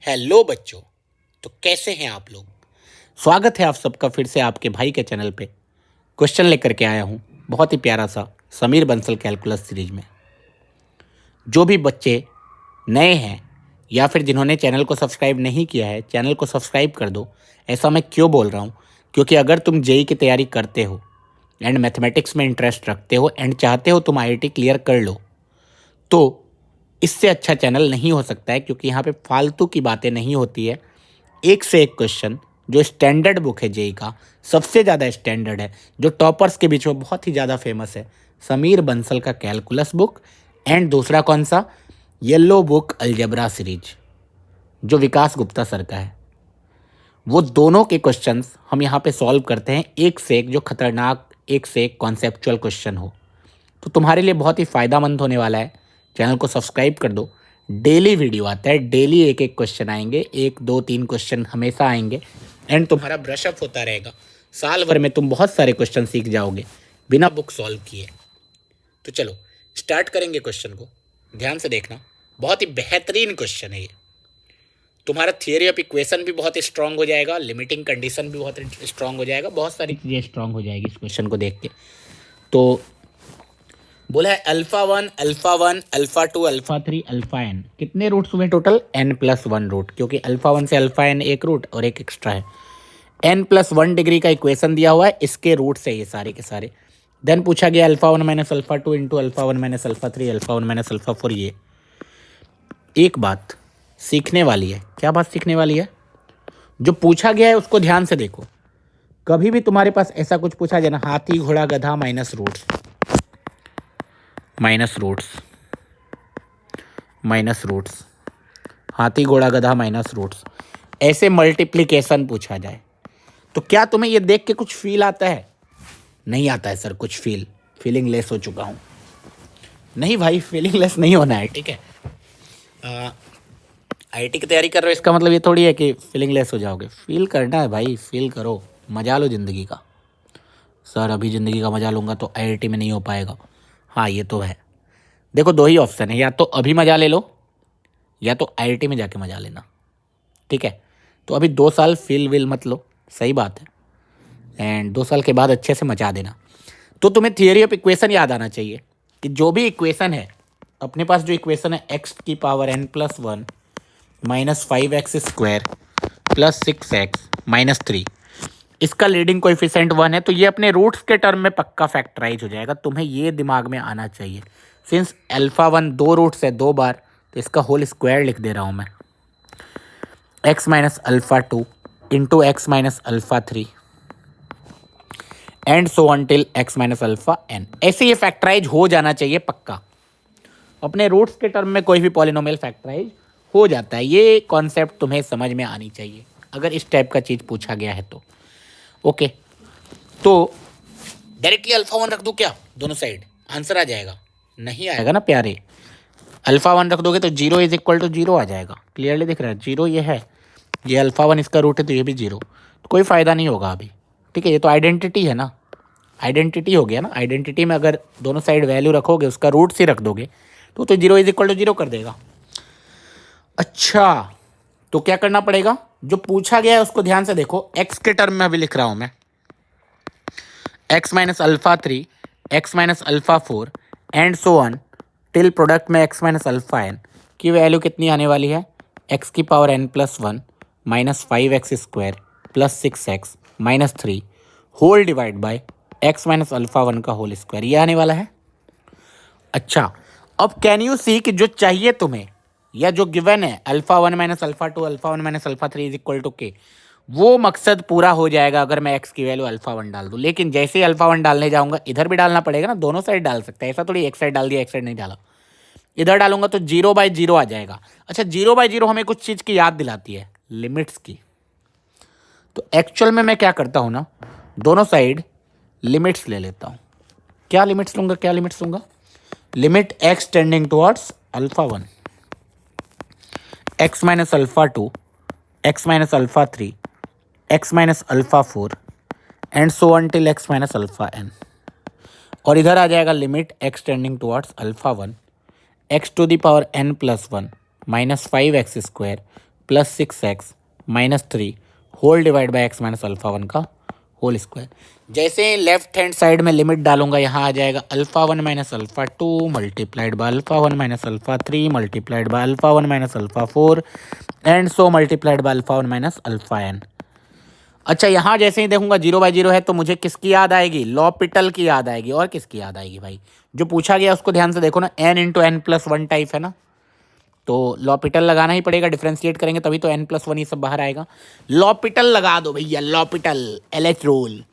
Hello बच्चों। तो कैसे हैं आप लोग। स्वागत है आप सबका फिर से आपके भाई के चैनल पे। क्वेश्चन लेकर के आया हूँ बहुत ही प्यारा सा समीर बंसल कैलकुलस सीरीज में। जो भी बच्चे नए हैं या फिर जिन्होंने चैनल को सब्सक्राइब नहीं किया है, चैनल को सब्सक्राइब कर दो। ऐसा मैं क्यों बोल रहा हूँ, क्योंकि अगर तुम जेई की तैयारी करते हो एंड मैथमेटिक्स में इंटरेस्ट रखते हो एंड चाहते हो तुम आईआईटी क्लियर कर लो, तो इससे अच्छा चैनल नहीं हो सकता है। क्योंकि यहाँ पे फालतू की बातें नहीं होती है। एक से एक क्वेश्चन जो स्टैंडर्ड बुक है जेई का, सबसे ज़्यादा स्टैंडर्ड है, जो टॉपर्स के बीच में बहुत ही ज़्यादा फेमस है, समीर बंसल का कैलकुलस बुक। एंड दूसरा कौन सा, येलो बुक अलजेब्रा सीरीज जो विकास गुप्ता सर का है। वो दोनों के क्वेश्चंस हम यहाँ पे सॉल्व करते हैं, एक से एक, जो खतरनाक एक से एक कॉन्सेप्चुअल क्वेश्चन हो। तो तुम्हारे लिए बहुत ही फ़ायदेमंद होने वाला है। चैनल को सब्सक्राइब कर दो। डेली वीडियो आता है, डेली एक एक क्वेश्चन आएंगे, 1 2 3 क्वेश्चन हमेशा आएंगे एंड तुम्हारा ब्रशअप होता रहेगा। साल भर में तुम बहुत सारे क्वेश्चन सीख जाओगे बिना बुक सॉल्व किए। तो चलो स्टार्ट करेंगे क्वेश्चन को। ध्यान से देखना, बहुत ही बेहतरीन क्वेश्चन है ये। तुम्हारा थियरी ऑफ इक्वेशन भी बहुत स्ट्रांग हो जाएगा, लिमिटिंग कंडीशन भी बहुत स्ट्रांग हो जाएगा, बहुत सारी चीज़ें स्ट्रांग हो जाएगी इस क्वेश्चन को देख के। तो बोला है alpha 1 alpha 1 alpha 2 alpha 3 alpha n, कितने रूट्स हुए टोटल, n+1 रूट, क्योंकि अल्फा 1 से अल्फा एन एक रूट और एक एक्स्ट्रा है। n+1 डिग्री का इक्वेशन दिया हुआ है, इसके रूट्स है ये सारे के सारे। देन पूछा गया alpha 1 minus alpha 2 into alpha 1 minus alpha 3 alpha 1 minus alpha 4। ये एक बात सीखने वाली है। क्या बात सीखने वाली है, जो पूछा गया है उसको ध्यान से देखो। कभी भी तुम्हारे पास ऐसा कुछ पूछा जाए ना, हाथी घोड़ा गधा माइनस रूट्स माइनस रूट्स, हाथी घोड़ा गधा माइनस रूट्स, ऐसे मल्टीप्लिकेशन पूछा जाए तो क्या तुम्हें ये देख के कुछ फील आता है? नहीं आता है सर कुछ फीलिंग लेस हो चुका हूँ। नहीं भाई, फीलिंग लेस नहीं होना है, ठीक है। आईआईटी की तैयारी कर रहे हो इसका मतलब ये थोड़ी है कि फीलिंग लेस हो जाओगे। फील करना है भाई, फील करो, मजा लो ज़िंदगी का। सर अभी ज़िंदगी का मजा लूँगा तो आईआईटी में नहीं हो पाएगा। हाँ ये तो है। देखो दो ही ऑप्शन है, या तो अभी मजा ले लो या तो आईआईटी में जाके मजा लेना, ठीक है। तो अभी 2 साल फील विल मत लो, सही बात है, एंड 2 साल के बाद अच्छे से मचा देना। तो तुम्हें थियरी ऑफ इक्वेशन याद आना चाहिए कि जो भी इक्वेशन है अपने पास, जो इक्वेशन है x⁻n+1 minus 5x² plus 6x-3, इसका लीडिंग कोएफिशिएंट 1 है, तो ये अपने रूट्स के टर्म में पक्का फैक्टराइज हो जाएगा। तुम्हें ये दिमाग में आना चाहिए। सिंस अल्फा 1 2 रूट्स है 2 बार, तो इसका होल स्क्वायर लिख दे रहा हूँ मैं, x minus alpha 2 into x minus alpha 3 and so until x minus alpha n। ऐसे ये फैक्टराइज हो जाना चाहिए पक्का। अपने रूट्स के टर्म में कोई भी पॉलिनोमियल फैक्टराइज हो जाता है। ये कॉन्सेप्ट तुम्हें समझ में आनी चाहिए अगर इस टाइप का चीज़ पूछा गया है तो। ओके, तो डायरेक्टली अल्फा 1 रख दो क्या दोनों साइड, आंसर आ जाएगा? नहीं आएगा ना प्यारे। अल्फा 1 रख दोगे तो 0 इज इक्वल टू 0 आ जाएगा। क्लियरली दिख रहा है, 0 ये है, ये अल्फा 1 इसका रूट है तो ये भी 0, तो कोई फ़ायदा नहीं होगा अभी, ठीक है। ये तो आइडेंटिटी है ना, आइडेंटिटी हो गया ना। आइडेंटिटी में अगर दोनों साइड वैल्यू रखोगे, उसका रूट्स ही रख दोगे तो 0 इज इक्वल टू 0 कर देगा। अच्छा, तो क्या करना पड़ेगा, जो पूछा गया है उसको ध्यान से देखो। एक्स के टर्म में अभी लिख रहा हूं मैं, x-अल्फा 3 x minus alpha 4 and so on till product में x-अल्फा n की वैल्यू कितनी आने वाली है, x⁻n+1 minus 5x² plus 6x-3 whole divide by x minus alpha 1 का होल स्क्वायर, ये आने वाला है। अच्छा, अब कैन यू सी कि जो चाहिए तुम्हें या जो गिवन है alpha 1 minus alpha 2 alpha 1 minus alpha 3 is equal to k, वो मकसद पूरा हो जाएगा अगर मैं x की वैल्यू अल्फा 1 डाल दूं। लेकिन जैसे ही अल्फा 1 डालने जाऊंगा, इधर भी डालना पड़ेगा ना, दोनों साइड डाल सकते हैं, ऐसा थोड़ी एक साइड डाल दिया एक साइड नहीं डाला। इधर डालूंगा तो 0/0 आ जाएगा। अच्छा, 0/0 हमें कुछ चीज़ की याद दिलाती है, लिमिट्स की। तो एक्चुअल में मैं क्या करता हूँ ना, दोनों साइड लिमिट्स ले लेता हूँ। क्या लिमिट्स लूँगा, limit x tending towards alpha 1, x minus alpha 2 x minus alpha 3 x minus alpha 4 and so on till x minus alpha n। और इधर आ जाएगा limit x tending towards alpha 1 x⁻n+1 minus 5x² plus 6x minus 3 whole divide by x minus alpha 1 का whole square. जैसे left hand side में limit डालूंगा, यहाँ आ जाएगा alpha 1 minus alpha 2 multiplied by alpha 1 minus alpha 3 multiplied by alpha 1 minus alpha 4 and so multiplied by alpha 1 minus alpha n। अच्छा, यहाँ जैसे ही देखूंगा 0/0 है तो मुझे किसकी याद आएगी? लॉपिटल की याद आएगी। और किसकी याद आएगी भाई? जो पूछा गया उसको ध्यान से देखो ना, n into n plus one type है ना, तो लॉपिटल लगाना ही पड़ेगा। डिफ्रेंशिएट करेंगे तभी तो n+1 ये सब बाहर आएगा। लॉपिटल लगा दो भैया, लॉपिटल LH रूल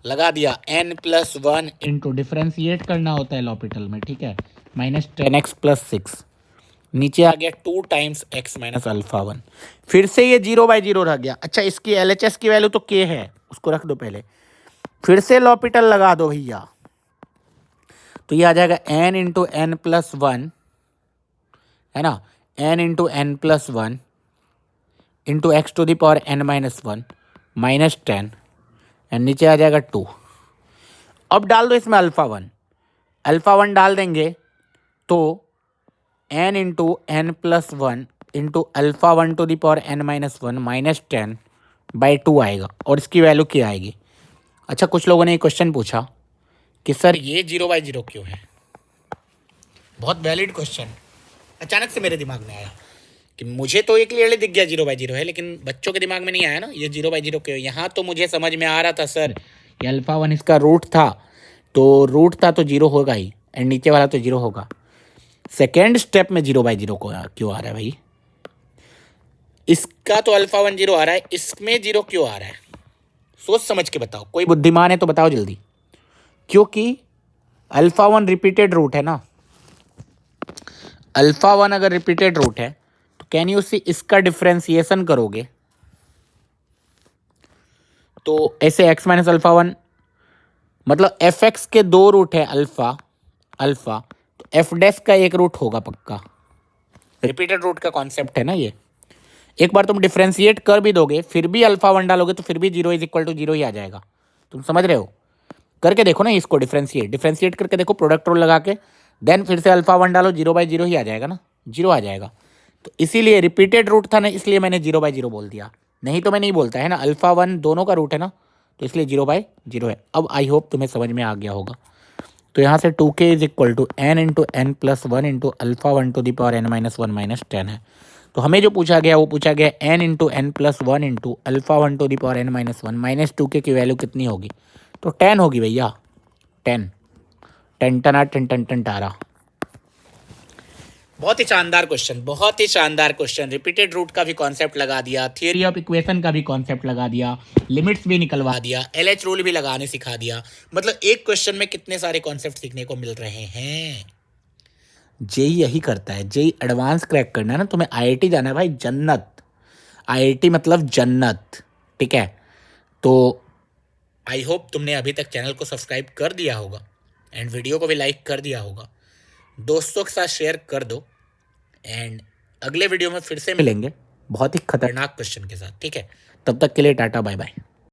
लगा दिया। n+1 इंटू डिफ्रेंशिएट करना होता है लॉपिटल में, ठीक है, -10x + 6 नीचे आ गया 2 टाइम्स x माइनस अल्फा 1। फिर से ये 0/0 रह गया। अच्छा, इसकी LHS की वैल्यू तो k है, उसको रख दो पहले। फिर से लॉपिटल लगा दो भैया, तो ये आ जाएगा n into n plus one, है ना, n into n plus one into x to the power n-1 -10 and नीचे आ जाएगा 2। अब डाल दो इसमें अल्फा वन डाल देंगे तो n into n plus one into alpha 1 to the power n-1 -10/2 आएगा और इसकी वैल्यू क्या आएगी? अच्छा, कुछ लोगों ने एक क्वेश्चन पूछा कि सर ये 0/0 क्यों है? बहुत वैलिड क्वेश्चन अचानक से मेरे दिमाग में आया कि मुझे तो ये क्लियरली दिख गया 0/0 है, लेकिन बच्चों के दिमाग में नहीं आया ना ये 0/0 क्यों। यहाँ तो मुझे समझ में आ रहा था सर ये अल्फा 1 इसका रूट था, तो रूट था तो 0 होगा ही एंड नीचे वाला तो 0 होगा। सेकेंड स्टेप में 0/0 को क्यों आ रहा है भाई? इसका तो अल्फा 1 0 आ रहा है, इसमें 0 क्यों आ रहा है? सोच समझ के बताओ, कोई बुद्धिमान है तो बताओ जल्दी। क्योंकि अल्फा 1 रिपीटेड रूट है ना, अल्फा 1 अगर रिपीटेड रूट है तो कैन यू सी इसका डिफ्रेंसिएशन करोगे तो ऐसे x माइनस अल्फा 1 मतलब fx के 2 रूट है अल्फा तो f डैश का एक रूट होगा पक्का। रिपीटेड रूट का कॉन्सेप्ट है ना ये। एक बार तुम डिफ्रेंशिएट कर भी दोगे फिर भी अल्फा 1 डालोगे तो फिर भी 0 = 0 ही आ जाएगा। तुम समझ रहे हो? करके देखो ना इसको, डिफ्रेंशिएट करके देखो प्रोडक्ट रूल लगा के, देन फिर से अल्फा 1 डालो 0/0 ही आ जाएगा ना, 0 आ जाएगा। तो इसीलिए रिपीटेड रूट था ना, इसलिए मैंने 0/0 बोल दिया, नहीं तो मैं नहीं बोलता है ना। अल्फा 1 दोनों का रूट है ना, तो इसलिए 0/0 है। अब आई होप तुम्हें समझ में आ गया होगा। तो यहाँ से 2k = n into n plus one into alpha 1 to the power n-1 -10 है। तो हमें जो पूछा गया वो पूछा गया n into n plus one into alpha 1 to the power n-1 -2k की वैल्यू कितनी होगी? तो 10 होगी भैया, 10 10 टन 10 टन टन टारा। बहुत ही शानदार क्वेश्चन, बहुत ही शानदार क्वेश्चन। रिपीटेड रूट का भी कॉन्सेप्ट लगा दिया, थियरी ऑफ इक्वेशन का भी कॉन्सेप्ट लगा दिया, लिमिट्स भी निकलवा दिया, LH रूल भी लगाने सिखा दिया। मतलब एक क्वेश्चन में कितने सारे कॉन्सेप्ट सीखने को मिल रहे हैं। जेई यही करता है, जेई एडवांस क्रैक करना है ना, तुम्हें IIT जाना है भाई, जन्नत। IIT मतलब जन्नत, ठीक है। तो आई होप तुमने अभी तक चैनल को सब्सक्राइब कर दिया होगा एंड वीडियो को भी लाइक कर दिया होगा, दोस्तों के साथ शेयर कर दो एंड अगले वीडियो में फिर से मिलेंगे बहुत ही खतरनाक क्वेश्चन के साथ, ठीक है। तब तक के लिए टाटा बाय बाय।